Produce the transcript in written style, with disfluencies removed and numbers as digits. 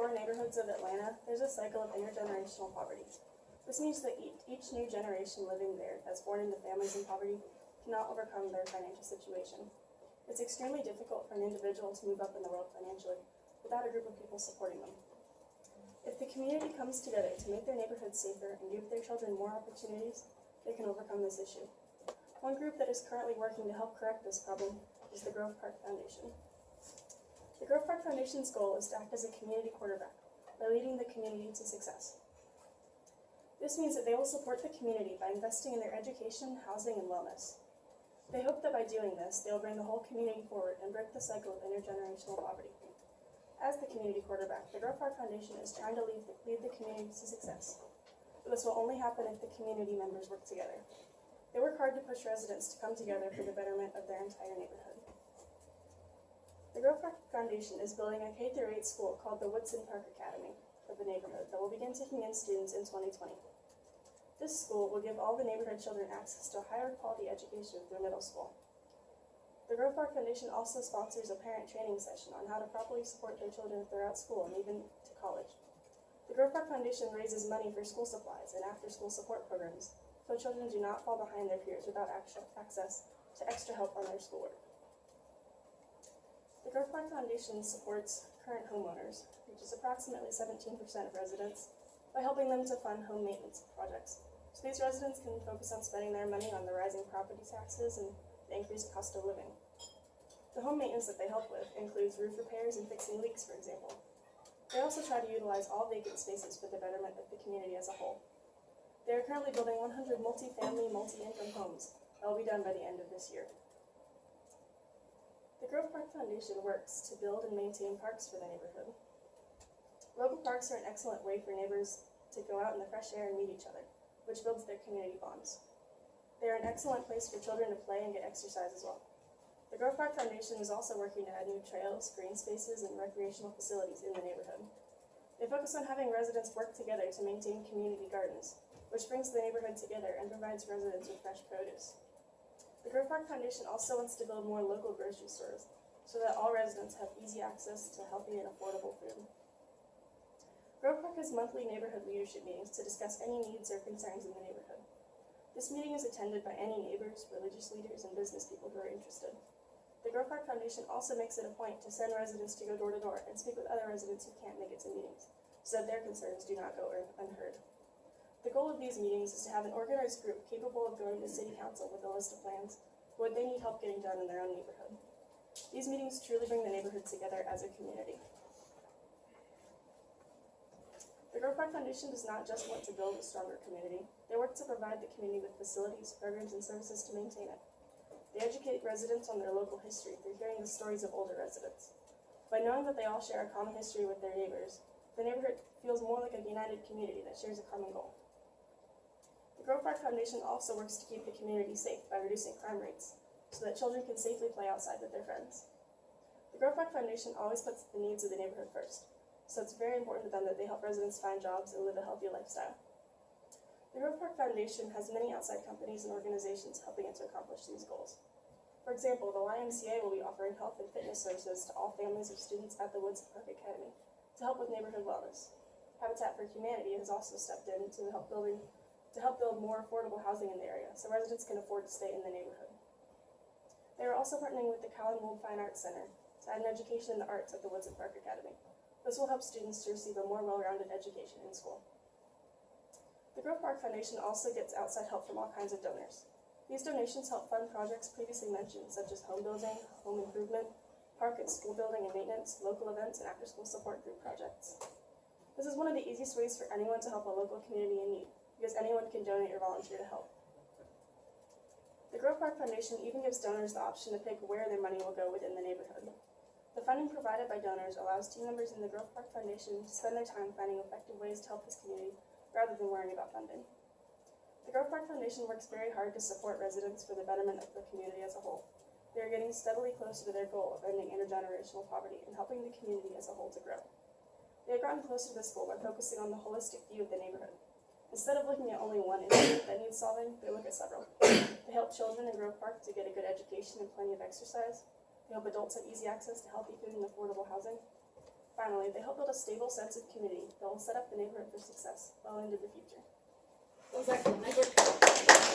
4 neighborhoods of Atlanta, there's a cycle of intergenerational poverty. This means that each new generation living there that's born into families in poverty cannot overcome their financial situation. It's extremely difficult for an individual to move up in the world financially without a group of people supporting them. If the community comes together to make their neighborhoods safer and give their children more opportunities, they can overcome this issue. One group that is currently working to help correct this problem is the Grove Park Foundation. The Grove Park Foundation's goal is to act as a community quarterback by leading the community to success. This means that they will support the community by investing in their education, housing, and wellness. They hope that by doing this, they will bring the whole community forward and break the cycle of intergenerational poverty. As the community quarterback, the Grove Park Foundation is trying to lead the community to success. But this will only happen if the community members work together. They work hard to push residents to come together for the betterment of their entire neighborhood. The Grove Park Foundation is building a K-8 school called the Woodson Park Academy for the neighborhood that will begin taking in students in 2020. This school will give all the neighborhood children access to a higher quality education through middle school. The Grove Park Foundation also sponsors a parent training session on how to properly support their children throughout school and even to college. The Grove Park Foundation raises money for school supplies and after-school support programs so children do not fall behind their peers without access to extra help on their schoolwork. The Grove Park Foundation supports current homeowners, which is approximately 17% of residents, by helping them to fund home maintenance projects. So these residents can focus on spending their money on the rising property taxes and the increased cost of living. The home maintenance that they help with includes roof repairs and fixing leaks, for example. They also try to utilize all vacant spaces for the betterment of the community as a whole. They are currently building 100 multi-family, multi-income homes that will be done by the end of this year. The Grove Park Foundation works to build and maintain parks for the neighborhood. Local parks are an excellent way for neighbors to go out in the fresh air and meet each other, which builds their community bonds. They are an excellent place for children to play and get exercise as well. The Grove Park Foundation is also working to add new trails, green spaces, and recreational facilities in the neighborhood. They focus on having residents work together to maintain community gardens, which brings the neighborhood together and provides residents with fresh produce. The Grove Park Foundation also wants to build more local grocery stores so that all residents have easy access to healthy and affordable food. Grove Park has monthly neighborhood leadership meetings to discuss any needs or concerns in the neighborhood. This meeting is attended by any neighbors, religious leaders, and business people who are interested. The Grove Park Foundation also makes it a point to send residents to go door to door and speak with other residents who can't make it to meetings, so that their concerns do not go unheard. The goal of these meetings is to have an organized group capable of going to City Council with a list of plans for what they need help getting done in their own neighborhood. These meetings truly bring the neighborhood together as a community. The Grove Park Foundation does not just want to build a stronger community. They work to provide the community with facilities, programs, and services to maintain it. They educate residents on their local history through hearing the stories of older residents. By knowing that they all share a common history with their neighbors, the neighborhood feels more like a united community that shares a common goal. The Grove Park Foundation also works to keep the community safe by reducing crime rates, so that children can safely play outside with their friends. The Grove Park Foundation always puts the needs of the neighborhood first, so it's very important to them that they help residents find jobs and live a healthy lifestyle. The Grove Park Foundation has many outside companies and organizations helping it to accomplish these goals. For example, the YMCA will be offering health and fitness services to all families of students at the Woodson Park Academy to help with neighborhood wellness. Habitat for Humanity has also stepped in to help build more affordable housing in the area so residents can afford to stay in the neighborhood. They are also partnering with the Callan-Wold Fine Arts Center to add an education in the arts at the Woodson Park Academy. This will help students to receive a more well-rounded education in school. The Grove Park Foundation also gets outside help from all kinds of donors. These donations help fund projects previously mentioned, such as home building, home improvement, park and school building and maintenance, local events, and after-school support group projects. This is one of the easiest ways for anyone to help a local community in need, because anyone can donate or volunteer to help. The Grove Park Foundation even gives donors the option to pick where their money will go within the neighborhood. The funding provided by donors allows team members in the Grove Park Foundation to spend their time finding effective ways to help this community rather than worrying about funding. The Grove Park Foundation works very hard to support residents for the betterment of the community as a whole. They are getting steadily closer to their goal of ending intergenerational poverty and helping the community as a whole to grow. They have gotten closer to this goal by focusing on the holistic view of the neighborhood. Instead of looking at only one issue that needs solving, they look at several. They help children in Grove Park to get a good education and plenty of exercise. They help adults have easy access to healthy food and affordable housing. Finally, they help build a stable sense of community that will set up the neighborhood for success well into the future. That was excellent. Nice work.